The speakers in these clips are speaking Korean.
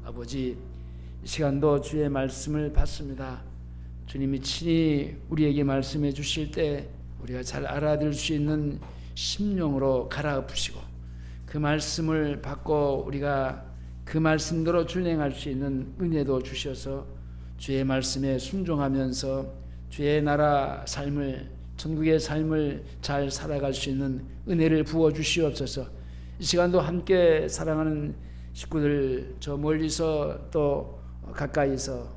아버지, 이 시간도 주의 말씀을 받습니다. 주님이 친히 우리에게 말씀해 주실 때 우리가 잘 알아들을 수 있는 심령으로 갈아엎으시고 그 말씀을 받고 우리가 그 말씀대로 준행할 수 있는 은혜도 주셔서 주의 말씀에 순종하면서 주의 나라 삶을, 천국의 삶을 잘 살아갈 수 있는 은혜를 부어 주시옵소서. 이 시간도 함께 사랑하는 식구들, 저 멀리서 또 가까이서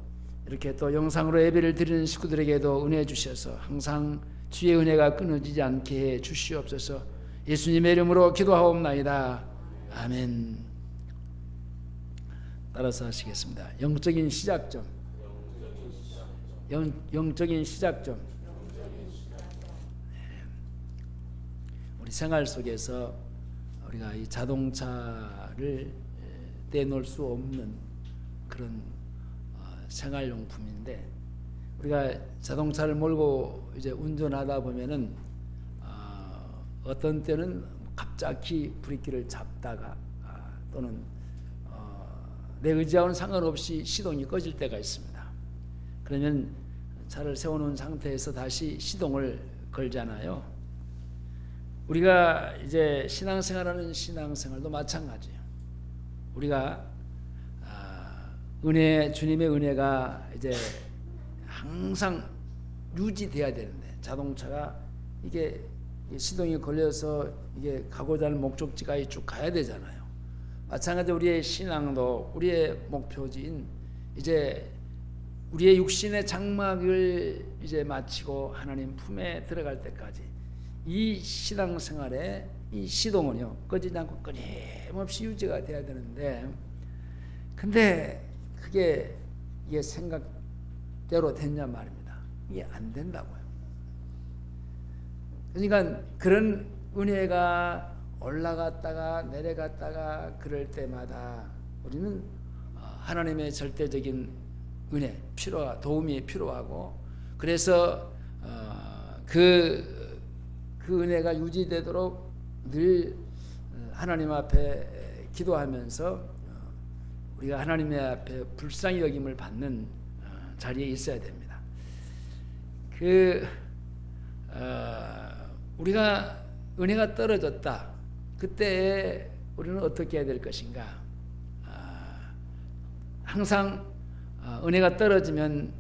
이렇게 또 영상으로 예배를 드리는 식구들에게도 은혜 주셔서 항상 주의 은혜가 끊어지지 않게 해 주시옵소서. 예수님의 이름으로 기도하옵나이다. 아멘. 따라서 하시겠습니다. 영적인 시작점. 영적인 시작점. 우리 생활 속에서 우리가 이 자동차를 떼놓을 수 없는 그런 생활용품인데, 우리가 자동차를 몰고 이제 운전하다 보면은 어떤 때는 갑자기 브레이크를 잡다가 또는 내 의지와는 상관없이 시동이 꺼질 때가 있습니다. 그러면 차를 세워놓은 상태에서 다시 시동을 걸잖아요. 우리가 이제 신앙생활하는 신앙생활도 마찬가지예요. 우리가 은혜, 주님의 은혜가 이제 항상 유지돼야 되는데, 자동차가 이게 시동이 걸려서 이게 가고자 하는 목적지까지 쭉 가야 되잖아요. 마찬가지로 우리의 신앙도 우리의 목표지인 이제 우리의 육신의 장막을 이제 마치고 하나님 품에 들어갈 때까지 이 신앙생활의 이 시동은요 꺼지지 않고 끊임없이 유지가 돼야 되는데, 근데 그게 이게 생각대로 됐냐 말입니다. 이게 안 된다고요. 그러니까 그런 은혜가 올라갔다가 내려갔다가 그럴 때마다 우리는 하나님의 절대적인 은혜, 도움이 필요하고, 그래서 그 은혜가 유지되도록 늘 하나님 앞에 기도하면서 우리가 하나님의 앞에 불쌍히 여김을 받는 자리에 있어야 됩니다. 우리가 은혜가 떨어졌다, 그때 우리는 어떻게 해야 될 것인가? 항상 은혜가 떨어지면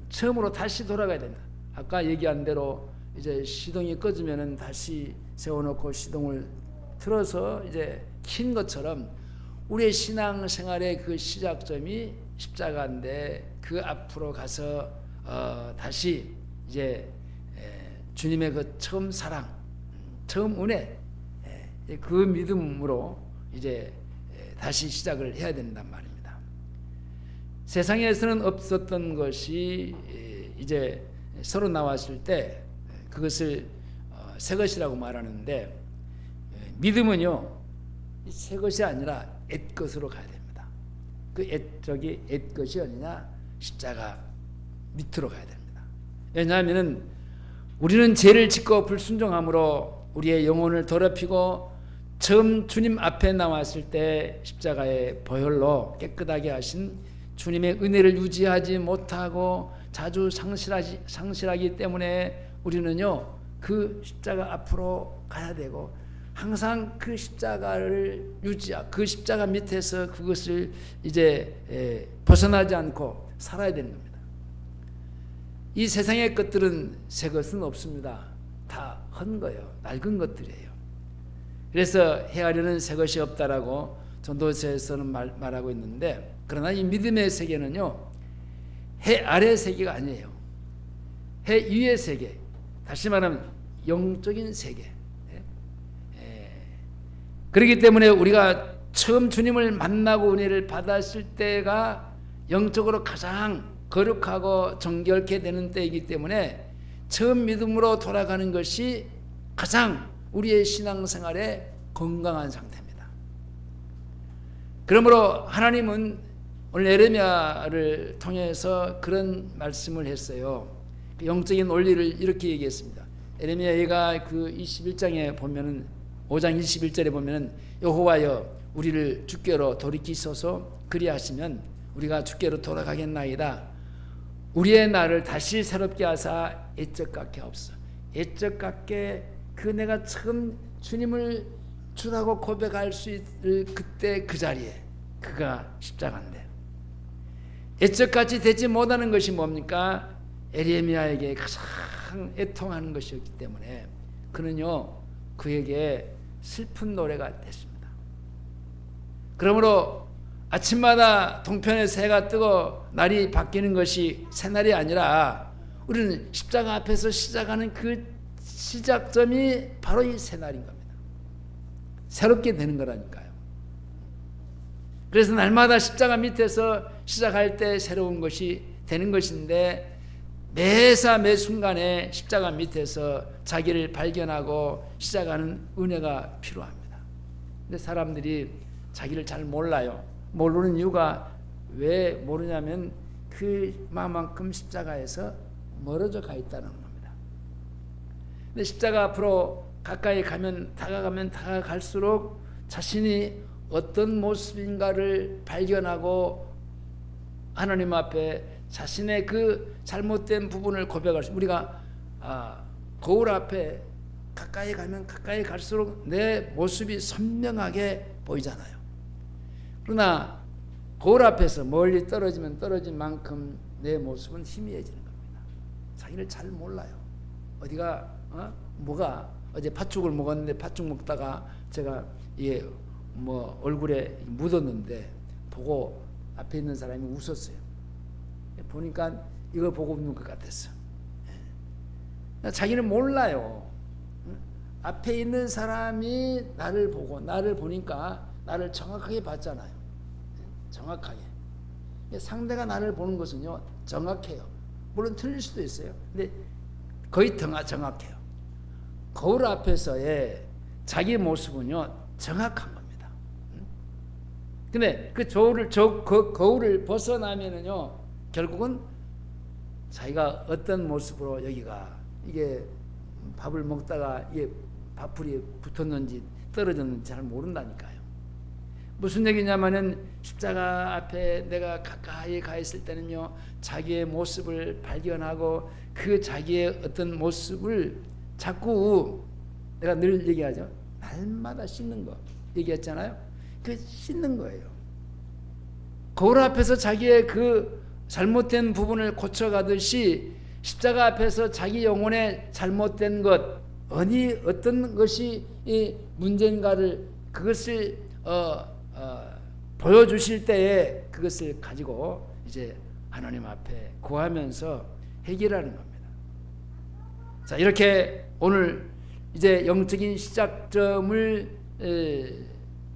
처음으로 다시 돌아가야 된다. 아까 얘기한 대로 이제 시동이 꺼지면은 다시 세워놓고 시동을 틀어서 이제 킨 것처럼 우리의 신앙생활의 그 시작점이 십자가인데, 그 앞으로 가서 다시 이제 주님의 그 처음 사랑, 처음 은혜, 그 믿음으로 이제 다시 시작을 해야 된단 말입니다. 세상에서는 없었던 것이 이제 서로 나왔을 때 그것을 새 것이라고 말하는데, 믿음은요 새 것이 아니라 옛 것으로 가야 됩니다. 그 옛적이 옛 것이 아니냐, 십자가 밑으로 가야 됩니다. 왜냐하면 우리는 죄를 짓고 불순종함으로 우리의 영혼을 더럽히고, 처음 주님 앞에 나왔을 때 십자가의 보혈로 깨끗하게 하신 주님의 은혜를 유지하지 못하고 자주 상실하기 때문에 우리는요 그 십자가 앞으로 가야 되고, 항상 그 십자가를 유지하고 그 십자가 밑에서 그것을 이제 벗어나지 않고 살아야 되는 겁니다. 이 세상의 것들은 새 것은 없습니다. 다 헌 거예요. 낡은 것들이에요. 그래서 헤아리는 새 것이 없다라고 전도서에서는 말하고 있는데, 그러나 이 믿음의 세계는요 해 아래 세계가 아니에요. 해 위의 세계, 다시 말하면 영적인 세계. 그렇기 때문에 우리가 처음 주님을 만나고 은혜를 받았을 때가 영적으로 가장 거룩하고 정결케 되는 때이기 때문에 처음 믿음으로 돌아가는 것이 가장 우리의 신앙생활의 건강한 상태입니다. 그러므로 하나님은 오늘 예레미야를 통해서 그런 말씀을 했어요. 영적인 원리를 이렇게 얘기했습니다. 예레미야가 그 21장에 보면은 5장 21절에 보면은 여호와여 우리를 주께로 돌이키소서. 그리하시면 우리가 주께로 돌아가겠나이다. 우리의 날을 다시 새롭게 하사 애적 같게 없어. 애적 같게 그 내가 처음 주님을 주라고 고백할 수 있을 그때 그 자리에 그가 십자가인데, 애적같이 되지 못하는 것이 뭡니까? 에레미야에게 가장 애통하는 것이었기 때문에 그는요 그에게 슬픈 노래가 됐습니다. 그러므로 아침마다 동편에서 해가 뜨고 날이 바뀌는 것이 새날이 아니라 우리는 십자가 앞에서 시작하는 그 시작점이 바로 이 새날인 겁니다. 새롭게 되는 거라니까요. 그래서 날마다 십자가 밑에서 시작할 때 새로운 것이 되는 것인데, 매사 매 순간에 십자가 밑에서 자기를 발견하고 시작하는 은혜가 필요합니다. 근데 사람들이 자기를 잘 몰라요. 모르는 이유가 왜 모르냐면 그만큼 십자가에서 멀어져 가 있다는 겁니다. 근데 십자가 앞으로 가까이 가면 다가갈수록 자신이 어떤 모습인가를 발견하고 하나님 앞에 자신의 그 잘못된 부분을 고백할 수. 우리가 거울 앞에 가까이 가면 가까이 갈수록 내 모습이 선명하게 보이잖아요. 그러나 거울 앞에서 멀리 떨어지면 떨어진 만큼 내 모습은 희미해지는 겁니다. 자기를 잘 몰라요. 어디가 뭐가 어제 팥죽을 먹었는데 팥죽 먹다가 제가 얼굴에 묻었는데 보고 앞에 있는 사람이 웃었어요. 보니까 이거 보고 웃는 것 같았어. 자기는 몰라요. 앞에 있는 사람이 나를 보니까 나를 정확하게 봤잖아요. 정확하게. 상대가 나를 보는 것은요 정확해요. 물론 틀릴 수도 있어요. 근데 거의 정확해요. 거울 앞에서의 자기 모습은요 정확한 겁니다. 근데 그 거울을 벗어나면은요 결국은 자기가 어떤 모습으로 여기가 이게 밥을 먹다가 이게 밥풀이 붙었는지 떨어졌는지 잘 모른다니까요. 무슨 얘기냐면은 십자가 앞에 내가 가까이 가 있을 때는요 자기의 모습을 발견하고 그 자기의 어떤 모습을 자꾸 내가 늘 얘기하죠. 날마다 씻는 거 얘기했잖아요. 그 씻는 거예요. 거울 앞에서 자기의 그 잘못된 부분을 고쳐가듯이 십자가 앞에서 자기 영혼의 잘못된 것, 어떤 것이 이 문제인가를 그것을 보여주실 때에 그것을 가지고 이제 하나님 앞에 구하면서 해결하는 겁니다. 자, 이렇게 오늘 이제 영적인 시작점을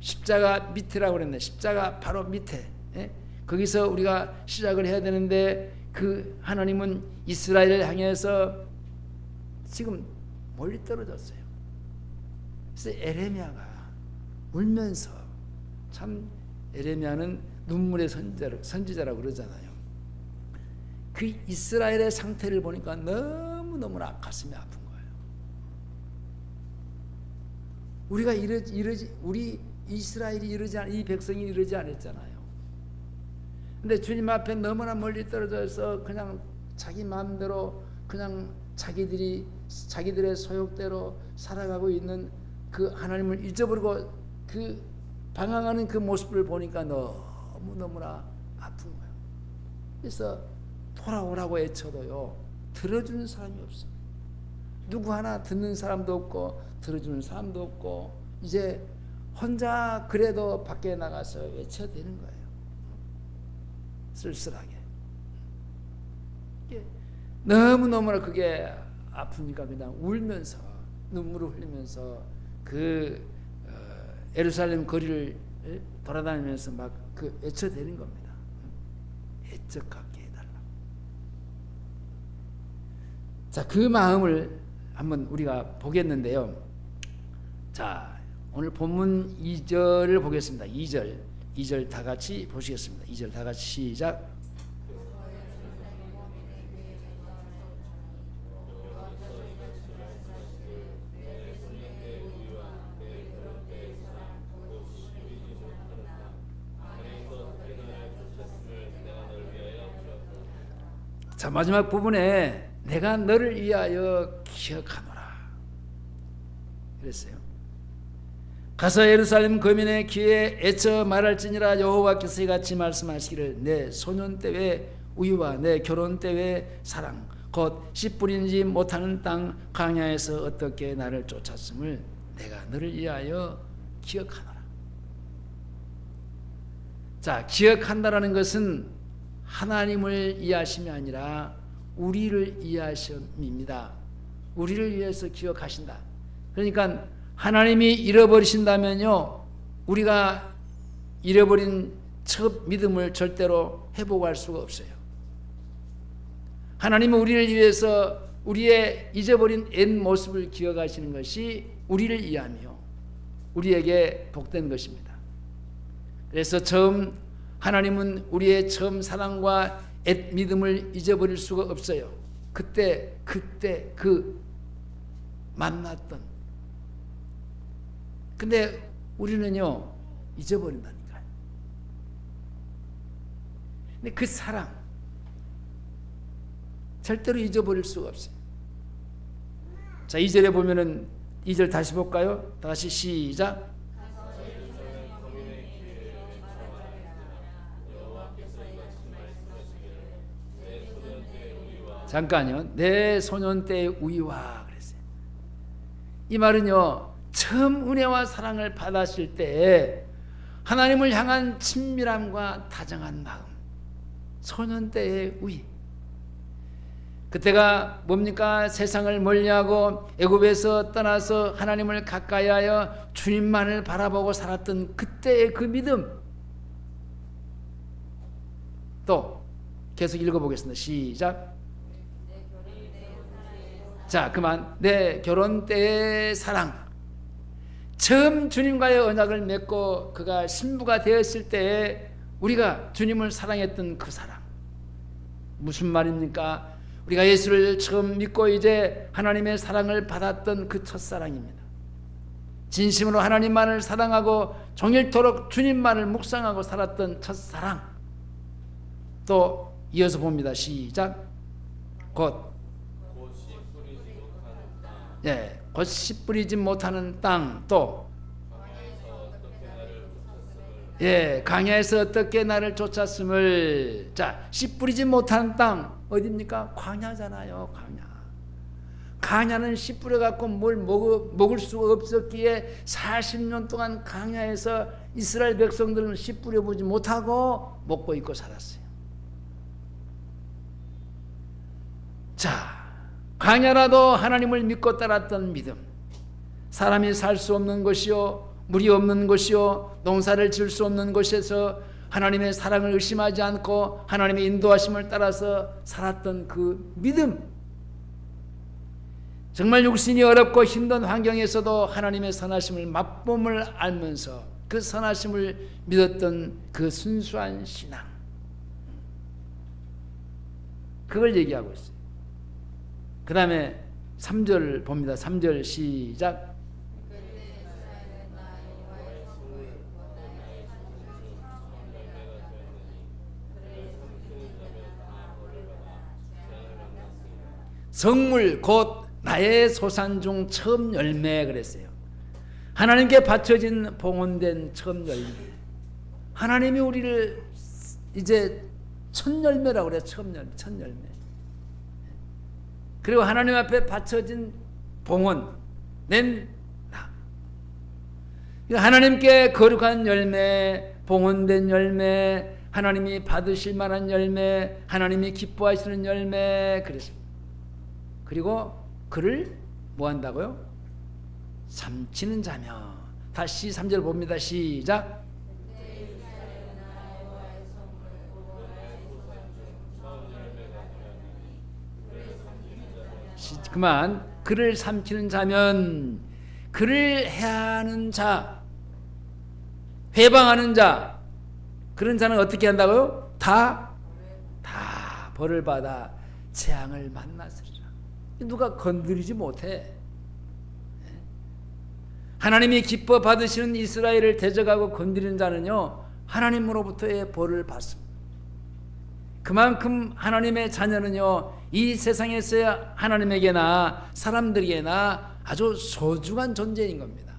십자가 밑이라고 그랬네. 십자가 바로 밑에. 거기서 우리가 시작을 해야 되는데 그 하나님은 이스라엘을 향해서 지금 멀리 떨어졌어요. 그래서 에레미야가 울면서, 참 에레미야는 눈물의 선지자라고 그러잖아요. 그 이스라엘의 상태를 보니까 너무너무나 가슴이 아픈 거예요. 우리 이스라엘이 이 백성이 이러지 않았잖아요. 근데 주님 앞에 너무나 멀리 떨어져서 그냥 자기 마음대로 그냥 자기들의 소욕대로 살아가고 있는 그 하나님을 잊어버리고 그 방황하는 그 모습을 보니까 너무너무나 아픈 거예요. 그래서 돌아오라고 외쳐도요 들어주는 사람이 없어. 누구 하나 듣는 사람도 없고 들어주는 사람도 없고 이제 혼자 그래도 밖에 나가서 외쳐야 되는 거예요. 쓸쓸하게. 너무너무나 그게 아프니까 그냥 울면서 눈물을 흘리면서 그 예루살렘 거리를 돌아다니면서 막 그 외쳐대는 겁니다. 애적 갖게 해달라. 자, 그 마음을 한번 우리가 보겠는데요. 자, 오늘 본문 2절을 보겠습니다. 2절 다 같이 보시겠습니다. 2절 다 같이 시작. 자, 마지막 부분에 내가 너를 위하여 기억하노라 그랬어요. 가서 예루살렘 거민의 귀에 애쳐 말할지니라 여호와께서 이같이 말씀하시기를 내 소년 때의 우유와 내 결혼 때의 사랑 곧 씨 뿌리지 못하는 땅 광야에서 어떻게 나를 쫓았음을 내가 너를 위하여 기억하노라. 자, 기억한다라는 것은 하나님을 이해하심이 아니라 우리를 이해하심입니다. 우리를 위해서 기억하신다. 그러니까 하나님이 잃어버리신다면요, 우리가 잃어버린 첫 믿음을 절대로 회복할 수가 없어요. 하나님은 우리를 위해서 우리의 잊어버린 옛 모습을 기억하시는 것이 우리를 이해하며 우리에게 복된 것입니다. 그래서 처음 하나님은 우리의 처음 사랑과 옛 믿음을 잊어버릴 수가 없어요. 그때 그 만났던. 근데 우리는요 잊어버린다니까요. 근데 그 사랑 절대로 잊어버릴 수가 없어요. 자, 2절에 보면은 2절 다시 볼까요? 다시 시작. 잠깐요. 내 소년 때의 우위와 그랬어요. 이 말은요, 처음 은혜와 사랑을 받았을 때 하나님을 향한 친밀함과 다정한 마음, 소년 때의 우위. 그때가 뭡니까? 세상을 멀리하고 애굽에서 떠나서 하나님을 가까이하여 주님만을 바라보고 살았던 그때의 그 믿음. 또 계속 읽어보겠습니다. 시작. 자, 그만. 내 결혼 때의 사랑. 처음 주님과의 언약을 맺고 그가 신부가 되었을 때에 우리가 주님을 사랑했던 그 사랑. 무슨 말입니까? 우리가 예수를 처음 믿고 이제 하나님의 사랑을 받았던 그 첫사랑입니다. 진심으로 하나님만을 사랑하고 종일토록 주님만을 묵상하고 살았던 첫사랑. 또 이어서 봅니다. 시작. 곧 씨 뿌리지 못하는 땅. 또 광야에서 어떻게 나를 쫓았음을. 자, 씨 뿌리지 못하는 땅 어디입니까? 광야잖아요. 광야는 씨 뿌려갖고 뭘 먹을 수가 없었기에 40년 동안 광야에서 이스라엘 백성들은 씨 뿌려보지 못하고 먹고 있고 살았어요. 자, 광야라도 하나님을 믿고 따랐던 믿음. 사람이 살 수 없는 것이요, 물이 없는 것이요, 농사를 지을 수 없는 곳에서 하나님의 사랑을 의심하지 않고 하나님의 인도하심을 따라서 살았던 그 믿음. 정말 육신이 어렵고 힘든 환경에서도 하나님의 선하심을 맛봄을 알면서 그 선하심을 믿었던 그 순수한 신앙. 그걸 얘기하고 있어요. 그 다음에 3절 봅니다. 3절 시작. 성물 곧 나의 소산 중 처음 열매 그랬어요. 하나님께 바쳐진 봉헌된 처음 열매. 하나님이 우리를 이제 첫 열매라고 그래요. 첫 열매. 그리고 하나님 앞에 바쳐진 봉헌 낸 나. 하나님께 거룩한 열매, 봉헌된 열매, 하나님이 받으실 만한 열매, 하나님이 기뻐하시는 열매 그랬습니다. 그리고 그를 뭐 한다고요? 삼키는 자며. 다시 3절 봅니다. 시작. 그만. 그를 삼키는 자면, 그를 해하는 자, 회방하는 자, 그런 자는 어떻게 한다고요? 다 벌을 받아 재앙을 만났으리라. 누가 건드리지 못해. 하나님이 기뻐 받으시는 이스라엘을 대적하고 건드리는 자는요, 하나님으로부터의 벌을 받습니다. 그만큼 하나님의 자녀는요, 이 세상에서야 하나님에게나 사람들에게나 아주 소중한 존재인 겁니다.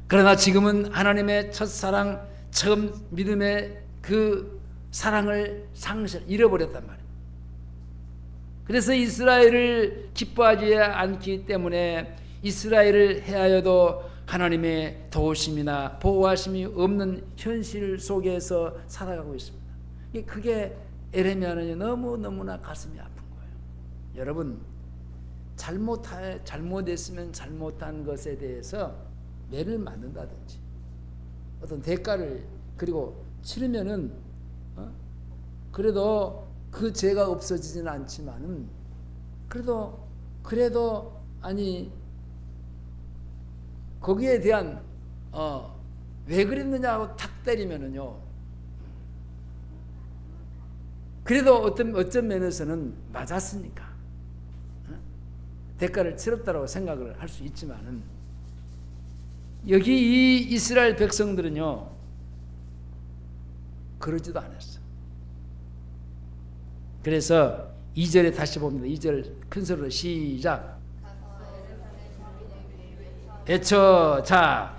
그러나 지금은 하나님의 첫사랑, 처음 믿음의 그 사랑을 잃어버렸단 말이에요. 그래서 이스라엘을 기뻐하지 않기 때문에 이스라엘을 해하여도 하나님의 도우심이나 보호하심이 없는 현실 속에서 살아가고 있습니다. 그게 에레미야는 너무나 가슴이 아픈 거예요. 여러분, 잘못했으면 잘못한 것에 대해서 매를 맞는다든지 어떤 대가를 그리고 치르면은 그래도 그 죄가 없어지지는 않지만은 그래도 아니 거기에 대한 왜 그랬느냐고 탁 때리면은요, 그래도 어떤 면에서는 맞았으니까 대가를 치렀다고 생각을 할 수 있지만은, 여기 이 이스라엘 백성들은요 그러지도 않았어. 그래서 2절에 다시 봅니다. 2절 큰 소리로 시작. 애쳐. 자,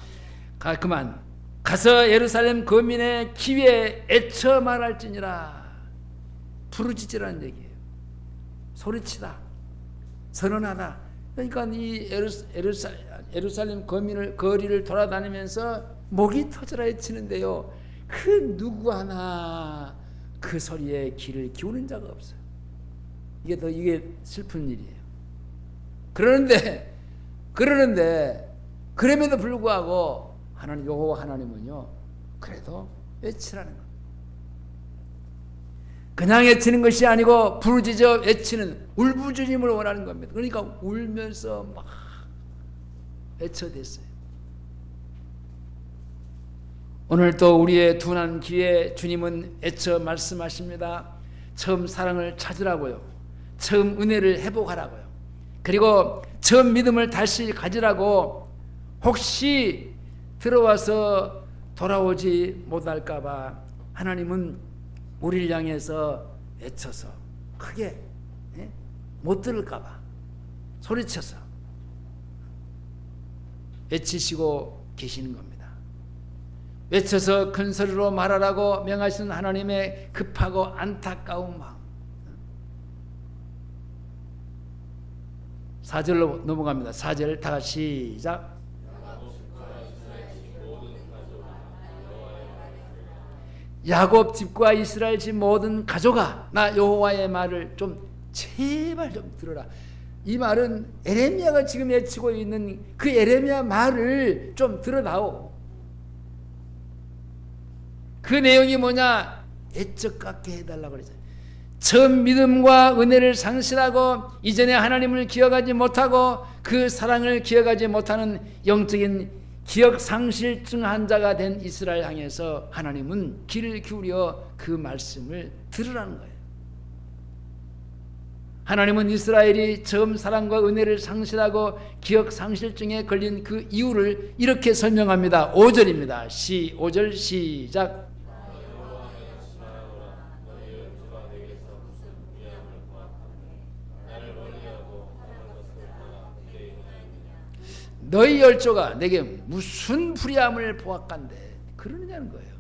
그만. 가서 예루살렘 거민의 귀에 애쳐 말할지니라. 부르짖으라는 얘기예요. 소리치다, 선언하다. 그러니까 이 예루살렘 거리를 돌아다니면서 목이 터져라 외치는데요, 그 누구 하나 그 소리에 귀를 기울인 자가 없어요. 이게 슬픈 일이에요. 그러는데 그럼에도 불구하고 여호와 하나님은요 그래도 외치라는 겁니다. 그냥 외치는 것이 아니고 부르짖어 외치는 울부짖음을 원하는 겁니다. 그러니까 울면서 막 외쳐댔어요. 오늘 또 우리의 둔한 귀에 주님은 애쳐 말씀하십니다. 처음 사랑을 찾으라고요. 처음 은혜를 회복하라고요. 그리고 처음 믿음을 다시 가지라고. 혹시 들어와서 돌아오지 못할까 봐 하나님은 우리를 향해서 외쳐서 크게 못 들을까 봐 소리쳐서 외치시고 계시는 겁니다. 외쳐서 큰 소리로 말하라고 명하시는 하나님의 급하고 안타까운 마음. 4절로 넘어갑니다. 4절 다 같이 시작. 야곱 집과 이스라엘 집 모든 가족아, 나 여호와의 말을 좀 제발 좀 들어라. 이 말은 에레미야가 지금 외치고 있는 그 에레미야 말을 좀 들어다오. 그 내용이 뭐냐? 애적 갖게 해달라고 그러잖아요. 처음 믿음과 은혜를 상실하고 이전에 하나님을 기억하지 못하고 그 사랑을 기억하지 못하는 영적인 기억 상실증 환자가 된 이스라엘 향해서 하나님은 귀를 기울여 그 말씀을 들으라는 거예요. 하나님은 이스라엘이 처음 사랑과 은혜를 상실하고 기억 상실증에 걸린 그 이유를 이렇게 설명합니다. 5절입니다. 5절 시작. 너희 열조가 내게 무슨 불의함을 보았간대 그러느냐는 거예요.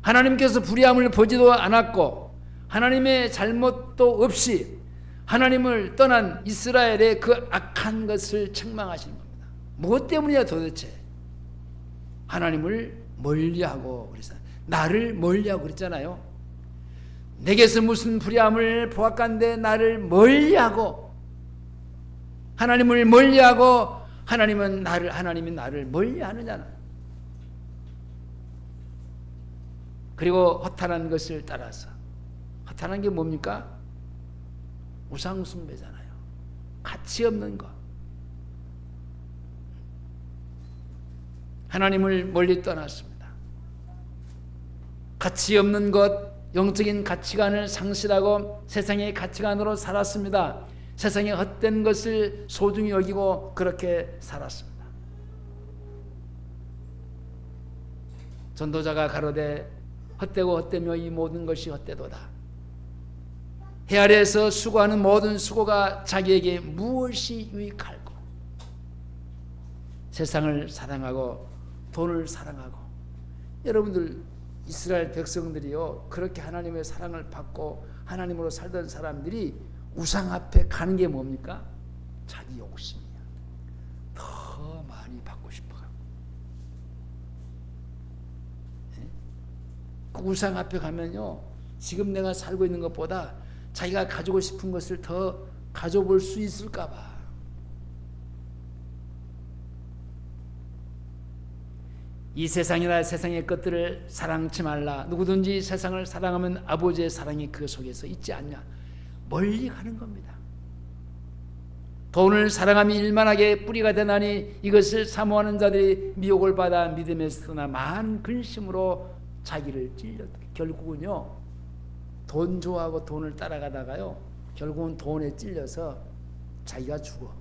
하나님께서 불의함을 보지도 않았고 하나님의 잘못도 없이 하나님을 떠난 이스라엘의 그 악한 것을 책망하시는 겁니다. 무엇 때문이야 도대체? 하나님을 멀리하고 그래서 나를 멀리하고 그랬잖아요. 내게서 무슨 불의함을 보았간대 나를 멀리하고, 하나님을 멀리하고 하나님이 나를 멀리하느냐는. 그리고 허탄한 것을 따라서, 허탄한 게 뭡니까? 우상숭배잖아요. 가치 없는 것. 하나님을 멀리 떠났습니다. 가치 없는 것, 영적인 가치관을 상실하고 세상의 가치관으로 살았습니다. 세상의 헛된 것을 소중히 여기고 그렇게 살았습니다. 전도자가 가로되 헛되고 헛되며 이 모든 것이 헛되도다. 해 아래에서 수고하는 모든 수고가 자기에게 무엇이 유익할꼬. 세상을 사랑하고 돈을 사랑하고. 여러분들 이스라엘 백성들이요 그렇게 하나님의 사랑을 받고 하나님으로 살던 사람들이 우상 앞에 가는 게 뭡니까? 자기 욕심이야. 더 많이 받고 싶어. 그 우상 앞에 가면요 지금 내가 살고 있는 것보다 자기가 가지고 싶은 것을 더 가져볼 수 있을까 봐. 이 세상이나 세상의 것들을 사랑치 말라. 누구든지 세상을 사랑하면 아버지의 사랑이 그 속에서 있지 않냐. 멀리 가는 겁니다. 돈을 사랑함이 일만하게 뿌리가 되나니 이것을 사모하는 자들이 미혹을 받아 믿음에서 떠나 많은 근심으로 자기를 찔렸다. 결국은요 돈 좋아하고 돈을 따라가다가요 결국은 돈에 찔려서 자기가 죽어.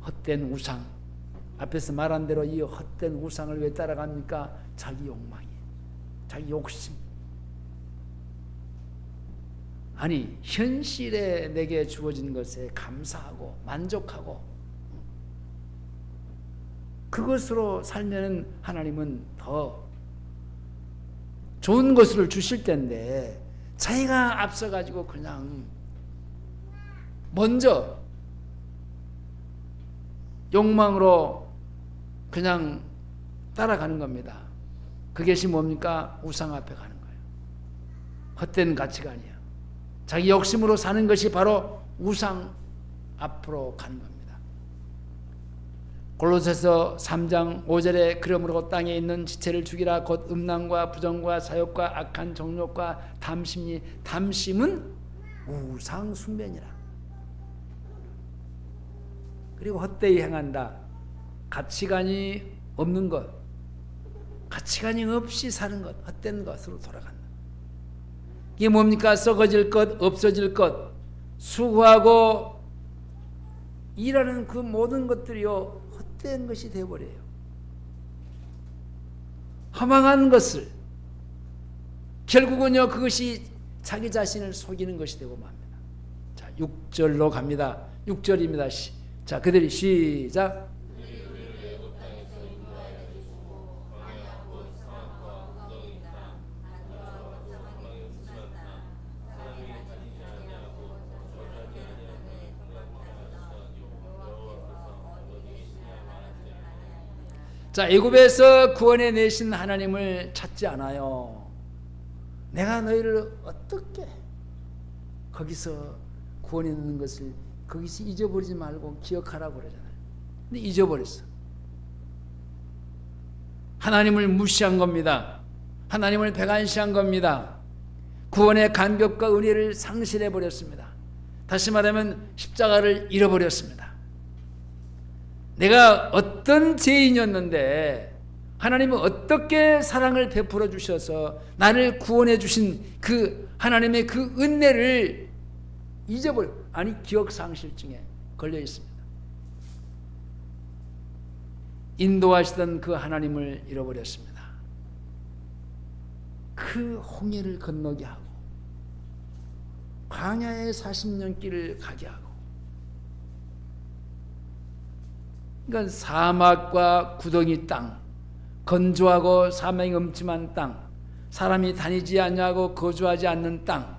헛된 우상, 앞에서 말한 대로 이 헛된 우상을 왜 따라갑니까? 자기 욕망이, 자기 욕심. 아니 현실에 내게 주어진 것에 감사하고 만족하고 그것으로 살면 하나님은 더 좋은 것을 주실 텐데 자기가 앞서가지고 그냥 먼저 욕망으로 그냥 따라가는 겁니다. 그것이 뭡니까? 우상 앞에 가는 거예요. 헛된 가치관이야. 자기 욕심으로 사는 것이 바로 우상 앞으로 가는 겁니다. 골로새서 3장 5절에 그러므로 땅에 있는 지체를 죽이라. 곧 음란과 부정과 사욕과 악한 정욕과 탐심이, 탐심은 우상 숭배니라. 그리고 헛되이 행한다. 가치관이 없는 것, 가치관이 없이 사는 것, 헛된 것으로 돌아간다. 이게 뭡니까? 썩어질 것, 없어질 것, 수고하고 일하는 그 모든 것들이요 헛된 것이 되어버려요. 허망한 것을 결국은요 그것이 자기 자신을 속이는 것이 되고 맙니다. 자 6절로 갑니다. 6절입니다. 자 그들이 시작. 자, 애굽에서 구원해 내신 하나님을 찾지 않아요. 내가 너희를 어떻게 거기서 구원해 놓는 것을 거기서 잊어버리지 말고 기억하라고 그러잖아요. 근데 잊어버렸어. 하나님을 무시한 겁니다. 하나님을 배관시한 겁니다. 구원의 간격과 은혜를 상실해 버렸습니다. 다시 말하면 십자가를 잃어버렸습니다. 내가 어떤 죄인이었는데 하나님은 어떻게 사랑을 베풀어 주셔서 나를 구원해 주신 그 하나님의 그 은혜를 잊어버려, 아니 기억상실증에 걸려 있습니다. 인도하시던 그 하나님을 잃어버렸습니다. 그 홍해를 건너게 하고 광야의 40년 길을 가게 하고, 그러니까 사막과 구덩이 땅, 건조하고 사망이 음침한 땅, 사람이 다니지 않냐고 거주하지 않는 땅,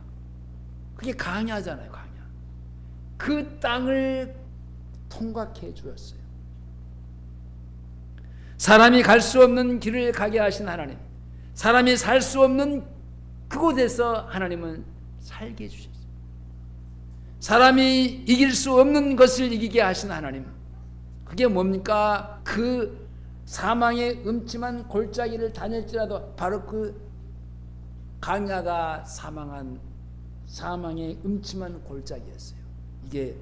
그게 광야잖아요. 광야. 그 땅을 통과해 주었어요. 사람이 갈 수 없는 길을 가게 하신 하나님, 사람이 살 수 없는 그곳에서 하나님은 살게 해주셨어요. 사람이 이길 수 없는 것을 이기게 하신 하나님, 그게 뭡니까? 그 사망의 음침한 골짜기를 다닐지라도 바로 그 강야가 사망의 음침한 골짜기였어요. 이게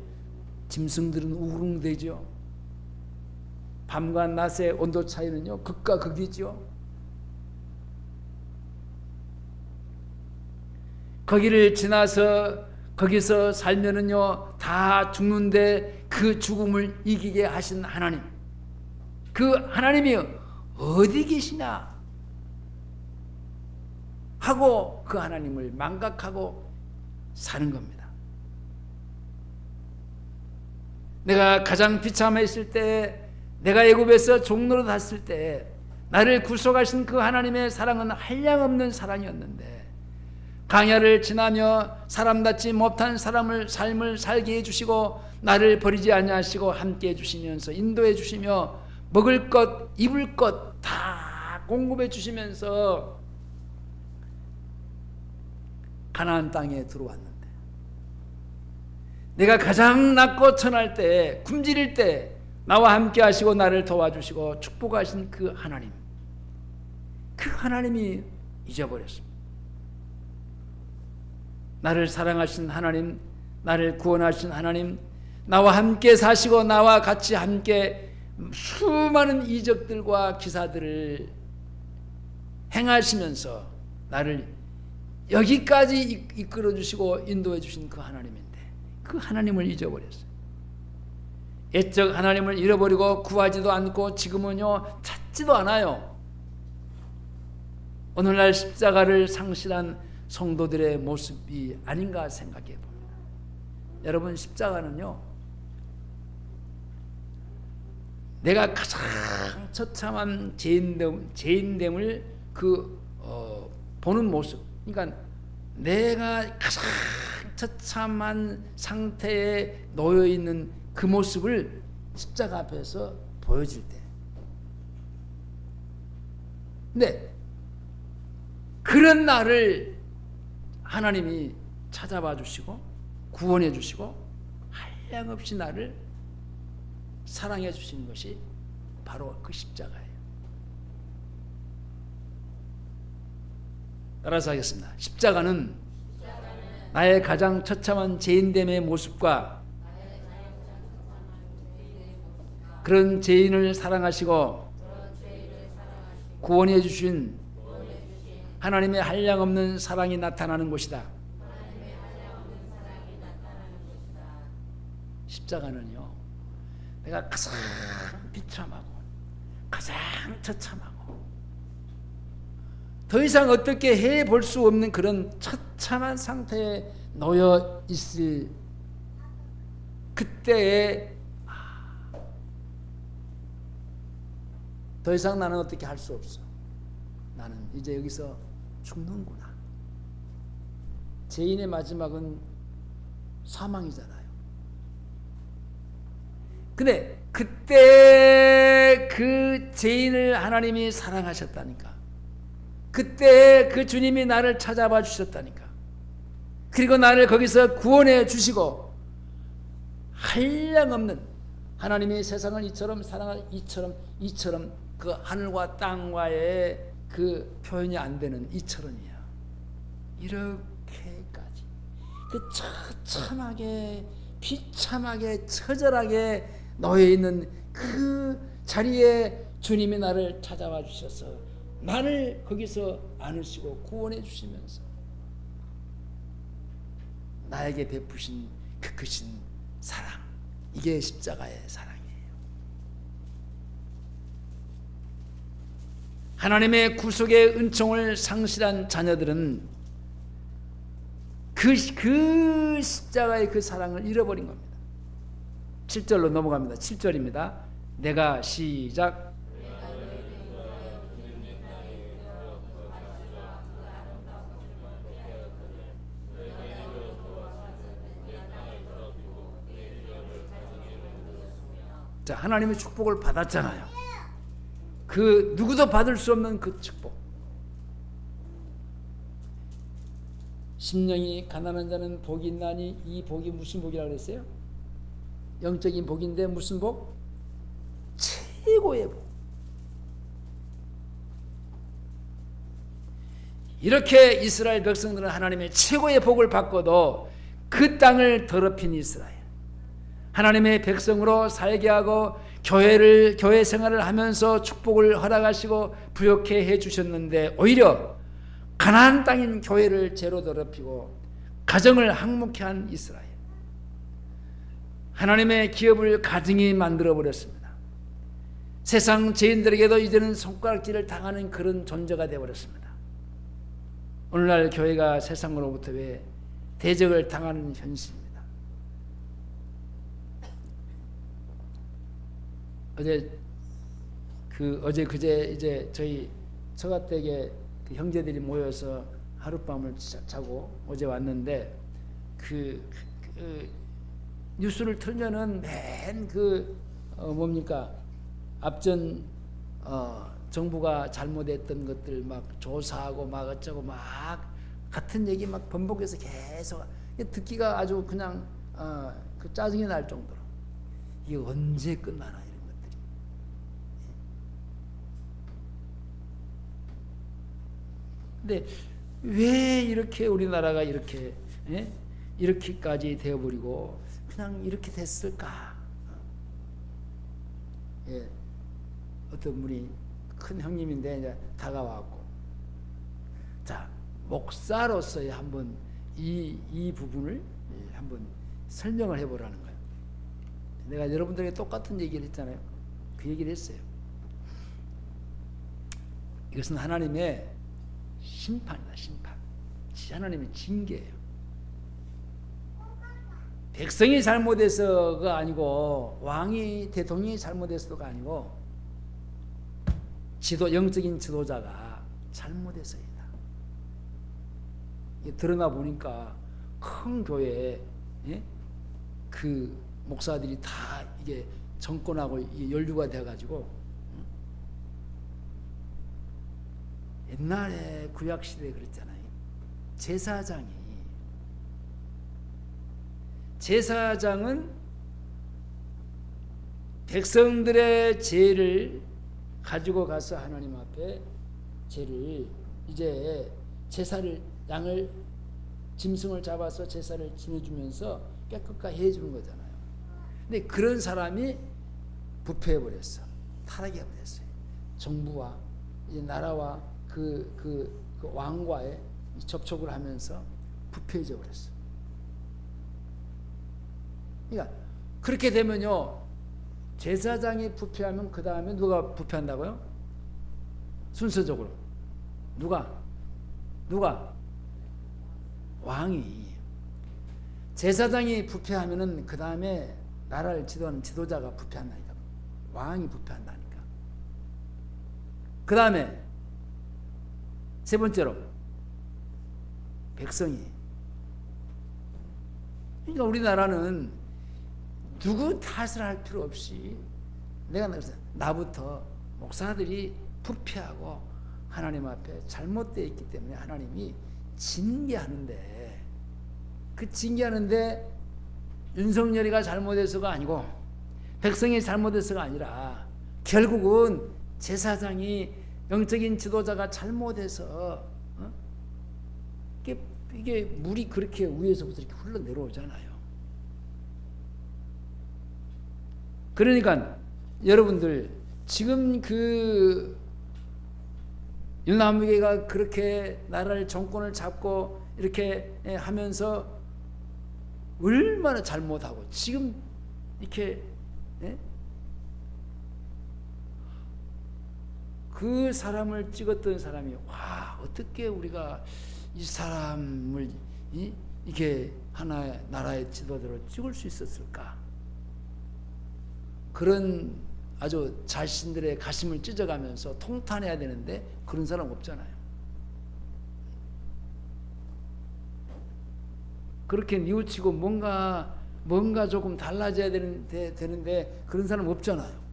짐승들은 우웅대죠. 밤과 낮의 온도 차이는요 극과 극이죠. 거기를 지나서 거기서 살면은요 다 죽는데 그 죽음을 이기게 하신 하나님, 그 하나님이 어디 계시냐 하고 그 하나님을 망각하고 사는 겁니다. 내가 가장 비참했을 때, 내가 애굽에서 종로로 탔을 때 나를 구속하신 그 하나님의 사랑은 한량없는 사랑이었는데, 광야를 지나며 사람답지 못한 삶을 살게 해주시고 나를 버리지 아니하시고 함께 해주시면서 인도해 주시며 먹을 것 입을 것 다 공급해 주시면서 가나안 땅에 들어왔는데, 내가 가장 낮고 천할 때, 굶주릴 때 나와 함께 하시고 나를 도와주시고 축복하신 그 하나님, 그 하나님이 잊어버렸습니다. 나를 사랑하신 하나님, 나를 구원하신 하나님, 나와 함께 사시고 나와 같이 함께 수많은 이적들과 기사들을 행하시면서 나를 여기까지 이끌어 주시고 인도해 주신 그 하나님인데, 그 하나님을 잊어버렸어요. 옛적 하나님을 잃어버리고 구하지도 않고 지금은요 찾지도 않아요. 오늘날 십자가를 상실한 성도들의 모습이 아닌가 생각해 봅니다. 여러분, 십자가는요 내가 가장 처참한 죄인됨을 보는 모습, 그러니까 내가 가장 처참한 상태에 놓여 있는 그 모습을 십자가 앞에서 보여줄 때, 근데 그런 나를 하나님이 찾아봐 주시고 구원해 주시고 한량없이 나를 사랑해 주시는 것이 바로 그 십자가예요. 따라서 하겠습니다. 십자가는 나의 가장 처참한 죄인됨의 모습과 그런 죄인을 사랑하시고 구원해 주신 하나님의 한량없는 사랑이 나타나는 곳이다. 십자가는요 내가 가장 비참하고 가장 처참하고 더 이상 어떻게 해볼 수 없는 그런 처참한 상태에 놓여 있을 그때에 더 이상 나는 어떻게 할 수 없어. 나는 이제 여기서 죽는구나. 죄인의 마지막은 사망이잖아요. 근데 그때 그 죄인을 하나님이 사랑하셨다니까. 그때 그 주님이 나를 찾아봐 주셨다니까. 그리고 나를 거기서 구원해 주시고 한량없는 하나님이 세상을 이처럼 사랑한 이처럼 그 하늘과 땅과의 그 표현이 안 되는 이처럼이야. 이렇게까지 그 처참하게 비참하게 처절하게 놓여 있는 그 자리에 주님이 나를 찾아와 주셔서 나를 거기서 안으시고 구원해 주시면서 나에게 베푸신 그 크신 사랑, 이게 십자가의 사랑이에요. 하나님의 구속의 은총을 상실한 자녀들은 그 십자가의 그 사랑을 잃어버린 겁니다. 7절로 넘어갑니다. 7절입니다. 내가 시작. 자, 하나님의 축복을 받았잖아요. 그 누구도 받을 수 없는 그 축복. 심령이 가난한 자는 복이 있나니, 이 복이 무슨 복이라고 그랬어요? 영적인 복인데 무슨 복? 최고의 복. 이렇게 이스라엘 백성들은 하나님의 최고의 복을 받고도 그 땅을 더럽힌 이스라엘, 하나님의 백성으로 살게 하고 교회 생활을 하면서 축복을 허락하시고 부욕해 주셨는데 오히려 가나안 땅인 교회를 죄로 더럽히고 가정을 항목케 한 이스라엘. 하나님의 기업을 가증히 만들어 버렸습니다. 세상 죄인들에게도 이제는 손가락질을 당하는 그런 존재가 되어 버렸습니다. 오늘날 교회가 세상으로부터 왜 대적을 당하는 현실입니다. 어제 그제 이제 저희 처가댁에 그 형제들이 모여서 하룻밤을 자고 어제 왔는데 그 뉴스를 틀면은 맨 뭡니까 앞전 정부가 잘못했던 것들 막 조사하고 막 어쩌고 막 같은 얘기 막 반복해서 계속 듣기가 아주 그냥 그 짜증이 날 정도로 이게 언제 끝나나 이런 것들이. 근데 왜 이렇게 우리나라가 이렇게까지 되어버리고 그냥 이렇게 됐을까? 예, 어떤 분이 큰 형님인데 이제 다가왔고, 자 목사로서의 한번 이 부분을 한번 설명을 해보라는 거예요. 내가 여러분들에게 똑같은 얘기를 했잖아요. 그 얘기를 했어요. 이것은 하나님의 심판이다, 심판. 하나님의 징계예요. 백성이 잘못해서가 아니고 왕이 대통령이 잘못해서가 아니고 영적인 지도자가 잘못해서이다. 드러나 보니까 큰 교회에 그 목사들이 다 이게 정권하고 이게 연루가 돼가지고 옛날에 구약시대에 그랬잖아요. 제사장은 백성들의 죄를 가지고 가서 하나님 앞에 죄를 이제 제사를 양을 짐승을 잡아서 제사를 지내주면서 깨끗하게 해주는 거잖아요. 근데 그런 사람이 부패해 버렸어. 타락해 버렸어요. 정부와 이제 나라와 그 왕과의 접촉을 하면서 부패해져 버렸어. 그러니까 그렇게 되면요, 제사장이 부패하면 그 다음에 누가 부패한다고요? 순서적으로 누가? 왕이. 제사장이 부패하면은 그 다음에 나라를 지도하는 지도자가 부패한다니까. 왕이 부패한다니까. 그 다음에 세 번째로 백성이. 그러니까 우리나라는 누구 탓을 할 필요 없이 내가 나부터 목사들이 부패하고 하나님 앞에 잘못되어 있기 때문에 하나님이 징계하는데, 그 징계하는데 윤석열이가 잘못해서가 아니고 백성이 잘못해서가 아니라 결국은 제사장이 영적인 지도자가 잘못해서 이게 물이 그렇게 위에서부터 이렇게 흘러내려오잖아요. 그러니까 여러분들 지금 그 윤남무개가 그렇게 나라를 정권을 잡고 이렇게 하면서 얼마나 잘못하고 지금 이렇게 그 사람을 찍었던 사람이 와 어떻게 우리가 이 사람을 이렇게 하나의 나라의 지도자로 찍을 수 있었을까? 그런 아주 자신들의 가심을 찢어가면서 통탄해야 되는데 그런 사람 없잖아요. 그렇게 뉘우치고 뭔가 조금 달라져야 되는데 그런 사람 없잖아요.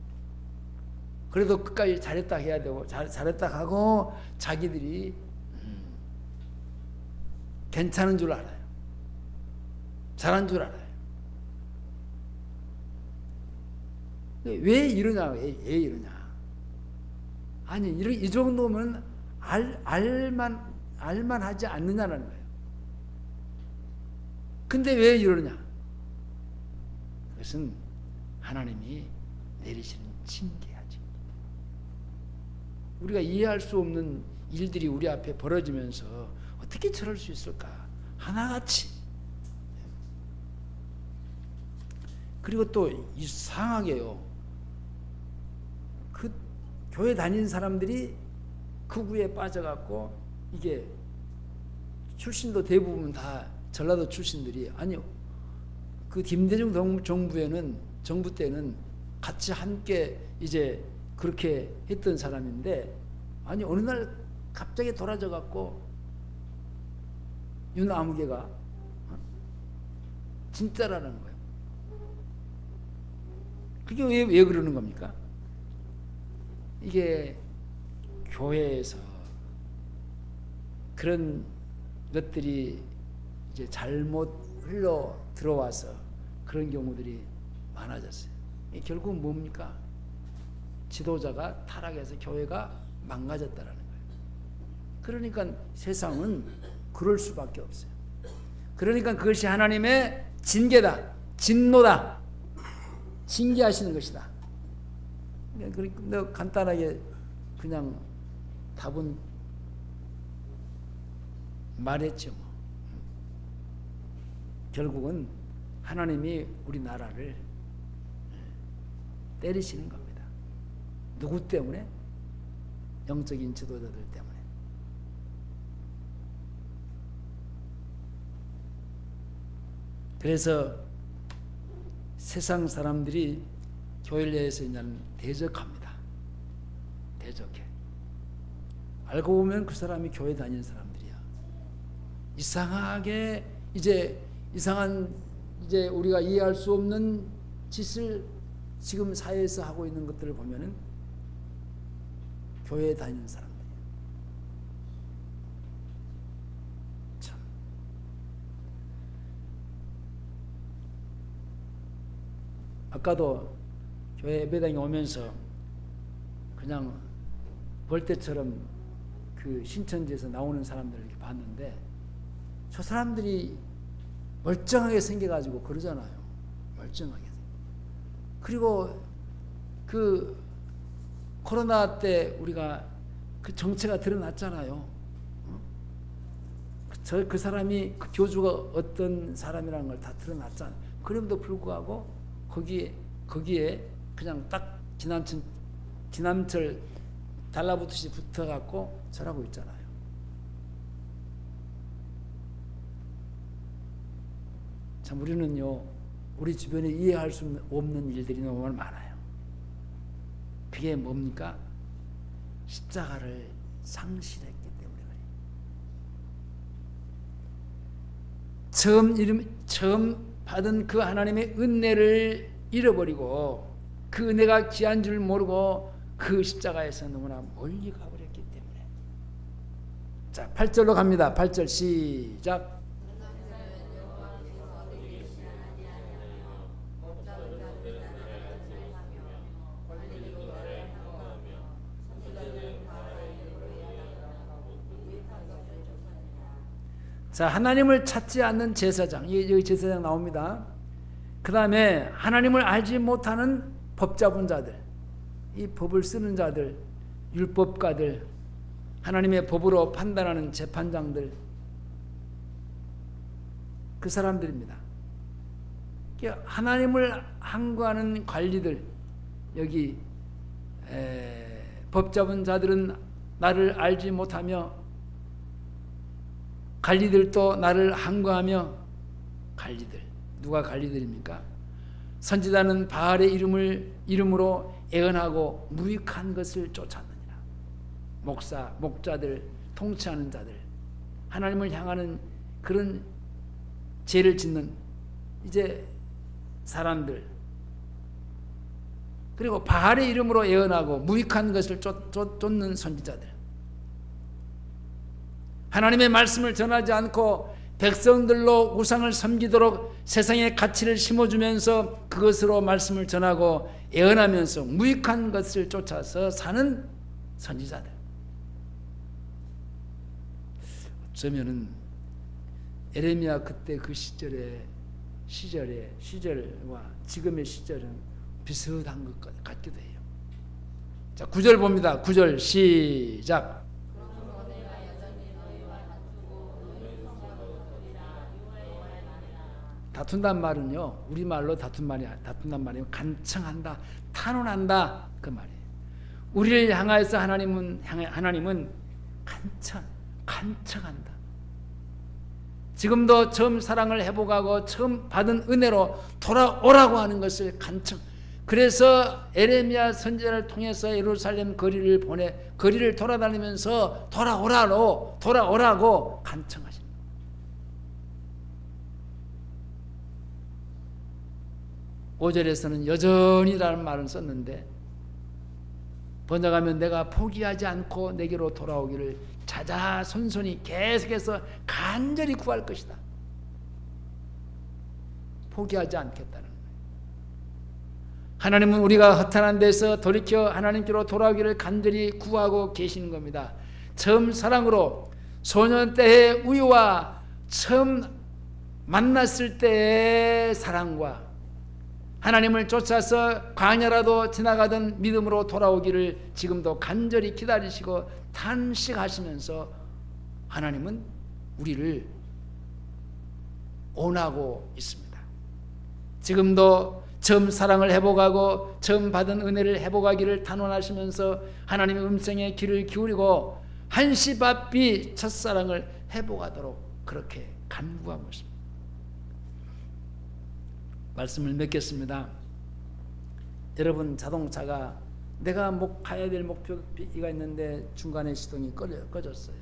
그래도 끝까지 잘했다 해야 되고 잘했다 하고 자기들이 괜찮은 줄 알아요. 잘한 줄 알아요. 왜 이러냐? 왜 이러냐? 아니 이 정도면 알만하지 않느냐는 거예요. 근데 왜 이러냐? 그것은 하나님이 내리시는 징계야, 징계. 우리가 이해할 수 없는 일들이 우리 앞에 벌어지면서 어떻게 저럴 수 있을까? 하나같이 그리고 또 이상하게요. 그 교회 다니는 사람들이 극우에 빠져갖고 이게 출신도 대부분 다 전라도 출신들이 아니요. 그 김대중 정부 때는 같이 함께 이제 그렇게 했던 사람인데 아니 어느 날 갑자기 돌아져 갖고 윤아무개가 진짜라는 거예요. 그게 왜 그러는 겁니까? 이게 교회에서 그런 것들이 이제 잘못 흘러 들어와서 그런 경우들이 많아졌어요. 결국은 뭡니까? 지도자가 타락해서 교회가 망가졌다라는 거예요. 그러니까 세상은 그럴 수밖에 없어요. 그러니까 그것이 하나님의 징계다, 진노다, 징계하시는 것이다. 그러니까 간단하게 그냥 답은 말했죠. 뭐. 결국은 하나님이 우리나라를 때리시는 겁니다. 누구 때문에? 영적인 지도자들 때문에. 그래서 세상 사람들이 교회를 내에서 그냥 대적합니다. 대적해. 알고 보면 그 사람이 교회 다니는 사람들이야. 이상하게 이상한 우리가 이해할 수 없는 짓을 지금 사회에서 하고 있는 것들을 보면은 교회에 다니는 사람들이야. 참. 아까도 교회 예배당에 오면서 그냥 볼 때처럼 그 신천지에서 나오는 사람들을 이렇게 봤는데 저 사람들이 멀쩡하게 생겨가지고 그러잖아요. 멀쩡하게. 그리고 그 코로나 때 우리가 그 정체가 드러났잖아요. 그 사람이 그 교주가 어떤 사람이라는 걸 다 드러났잖아요. 그럼에도 불구하고 거기에 그냥 딱 지난철 달라붙듯이 붙어갖고 절하고 있잖아요. 참 우리는요, 우리 주변에 이해할 수 없는 일들이 너무 많아요. 그게 뭡니까? 십자가를 상실했기 때문에 그래요. 처음 받은 그 하나님의 은혜를 잃어버리고 그 은혜가 귀한 줄 모르고 그 십자가에서 너무나 멀리 가버렸기 때문에. 자, 8절로 갑니다. 8절 시작. 자, 하나님을 찾지 않는 제사장, 여기 제사장 나옵니다. 그 다음에 하나님을 알지 못하는 법 잡은 자들, 이 법을 쓰는 자들, 율법가들, 하나님의 법으로 판단하는 재판장들, 그 사람들입니다. 하나님을 항거하는 관리들, 여기 법 잡은 자들은 나를 알지 못하며 관리들도 나를 항거하며, 관리들, 누가 관리들입니까? 선지자는 바알의 이름으로 애언하고 무익한 것을 쫓았느니라. 목자들, 통치하는 자들, 하나님을 향하는 그런 죄를 짓는 이제 사람들, 그리고 바알의 이름으로 애언하고 무익한 것을 쫓는 선지자들, 하나님의 말씀을 전하지 않고 백성들로 우상을 섬기도록 세상의 가치를 심어주면서 그것으로 말씀을 전하고 애언하면서 무익한 것을 쫓아서 사는 선지자들. 어쩌면은 에레미야 그때 그 시절과 지금의 시절은 비슷한 것 같기도 해요. 자, 9절 봅니다. 9절 시작. 다툰단 말은요, 우리말로 다툰단 말이에요. 간청한다, 탄원한다, 그 말이에요. 우리를 향하여서 하나님은 간청한다. 지금도 처음 사랑을 회복하고 처음 받은 은혜로 돌아오라고 하는 것을 간청. 그래서 에레미야 선지자를 통해서 예루살렘 거리를 돌아다니면서 돌아오라고 간청하십니다. 오절에서는 여전히라는 말을 썼는데, 번역하면 내가 포기하지 않고 내게로 돌아오기를 자자손손히 계속해서 간절히 구할 것이다. 포기하지 않겠다는 거예요. 하나님은 우리가 허탄한 데서 돌이켜 하나님께로 돌아오기를 간절히 구하고 계시는 겁니다. 처음 사랑으로 소년 때의 우유와 처음 만났을 때의 사랑과 하나님을 쫓아서 광야라도 지나가던 믿음으로 돌아오기를 지금도 간절히 기다리시고 탄식하시면서 하나님은 우리를 원하고 있습니다. 지금도 처음 사랑을 회복하고 처음 받은 은혜를 회복하기를 탄원하시면서 하나님의 음성에 귀를 기울이고 한시바삐 첫사랑을 회복하도록 그렇게 간구하고 있습니다. 말씀을 맺겠습니다. 여러분, 자동차가 내가 가야 될 목표가 있는데 중간에 시동이 꺼졌어요.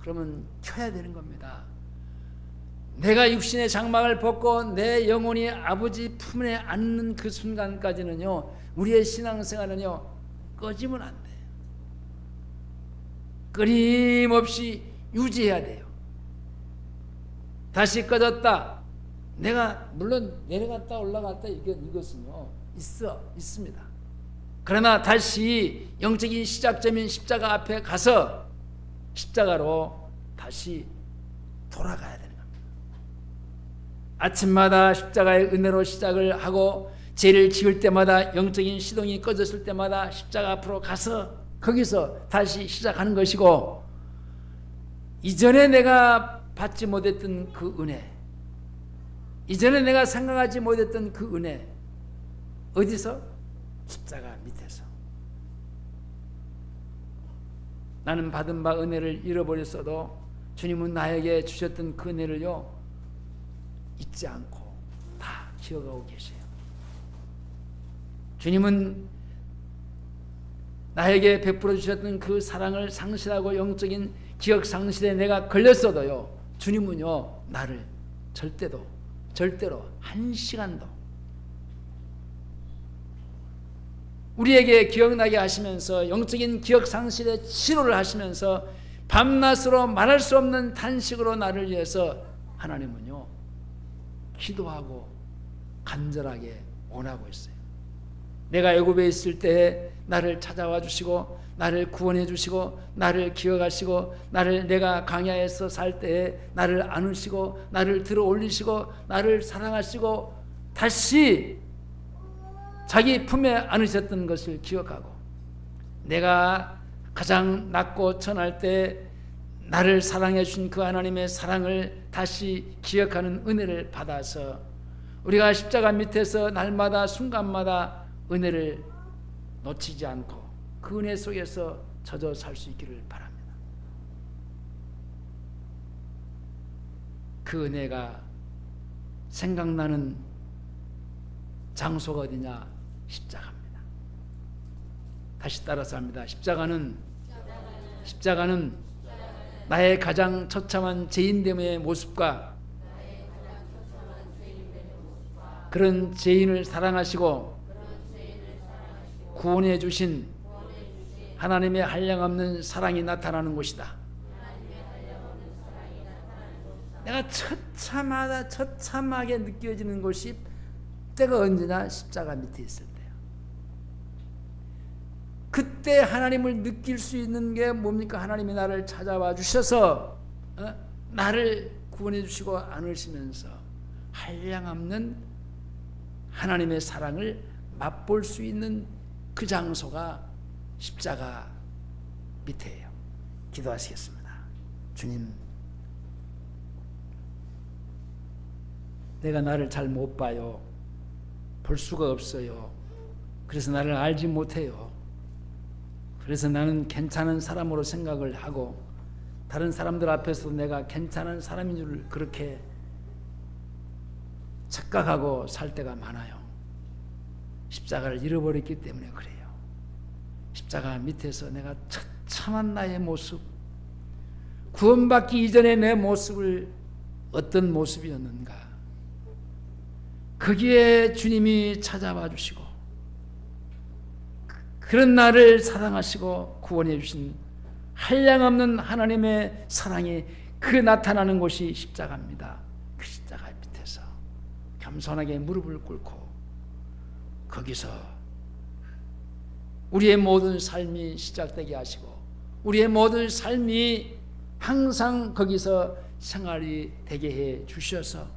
그러면 켜야 되는 겁니다. 내가 육신의 장막을 벗고 내 영혼이 아버지 품에 앉는 그 순간까지는요, 우리의 신앙생활은요 꺼지면 안 돼요. 끊임없이 유지해야 돼요. 다시 꺼졌다, 내가 물론 내려갔다 올라갔다 이것은요 있습니다. 그러나 다시 영적인 시작점인 십자가 앞에 가서 십자가로 다시 돌아가야 되는 겁니다. 아침마다 십자가의 은혜로 시작을 하고 죄를 지을 때마다 영적인 시동이 꺼졌을 때마다 십자가 앞으로 가서 거기서 다시 시작하는 것이고, 이전에 내가 받지 못했던 그 은혜, 이전에 내가 생각하지 못했던 그 은혜, 어디서? 십자가 밑에서. 나는 받은 바 은혜를 잃어버렸어도 주님은 나에게 주셨던 그 은혜를요 잊지 않고 다 기억하고 계세요. 주님은 나에게 베풀어 주셨던 그 사랑을 상실하고 영적인 기억 상실에 내가 걸렸어도요, 주님은요 나를 절대로 한 시간도 우리에게 기억나게 하시면서 영적인 기억 상실의 치료를 하시면서 밤낮으로 말할 수 없는 탄식으로 나를 위해서 하나님은요 기도하고 간절하게 원하고 있어요. 내가 애굽에 있을 때 나를 찾아와 주시고 나를 구원해 주시고 나를 기억하시고 내가 광야에서 살 때에 나를 안으시고 나를 들어 올리시고 나를 사랑하시고 다시 자기 품에 안으셨던 것을 기억하고, 내가 가장 낮고 천할 때 나를 사랑해 주신 그 하나님의 사랑을 다시 기억하는 은혜를 받아서 우리가 십자가 밑에서 날마다 순간마다 은혜를 놓치지 않고 그 은혜 속에서 젖어 살 수 있기를 바랍니다. 그 은혜가 생각나는 장소가 어디냐? 십자가입니다. 다시 따라서 합니다. 십자가는 나의 가장 처참한 죄인됨의 모습과 그런 죄인을 사랑하시고 구원해 주신 하나님의 한량없는 사랑이 나타나는 곳이다. 내가 처참하게 느껴지는 곳이 때가 언제나 십자가 밑에 있을 때야. 그때 하나님을 느낄 수 있는 게 뭡니까? 하나님이 나를 찾아와 주셔서 나를 구원해 주시고 안으시면서 한량없는 하나님의 사랑을 맛볼 수 있는 그 장소가 십자가 밑에예요. 기도하시겠습니다. 주님, 내가 나를 잘 못 봐요. 볼 수가 없어요. 그래서 나를 알지 못해요. 그래서 나는 괜찮은 사람으로 생각을 하고 다른 사람들 앞에서 내가 괜찮은 사람인 줄 그렇게 착각하고 살 때가 많아요. 십자가를 잃어버렸기 때문에 그래요. 십자가 밑에서 내가 처참한 나의 모습, 구원받기 이전의 내 모습을 어떤 모습이었는가, 거기에 주님이 찾아와 주시고 그런 나를 사랑하시고 구원해 주신 한량없는 하나님의 사랑이 그 나타나는 곳이 십자가입니다. 그 십자가 밑에서 겸손하게 무릎을 꿇고 거기서 우리의 모든 삶이 시작되게 하시고 우리의 모든 삶이 항상 거기서 생활이 되게 해 주셔서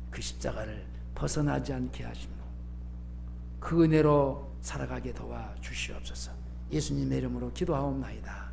그 십자가를 벗어나지 않게 하시며 그 은혜로 살아가게 도와 주시옵소서. 예수님의 이름으로 기도하옵나이다.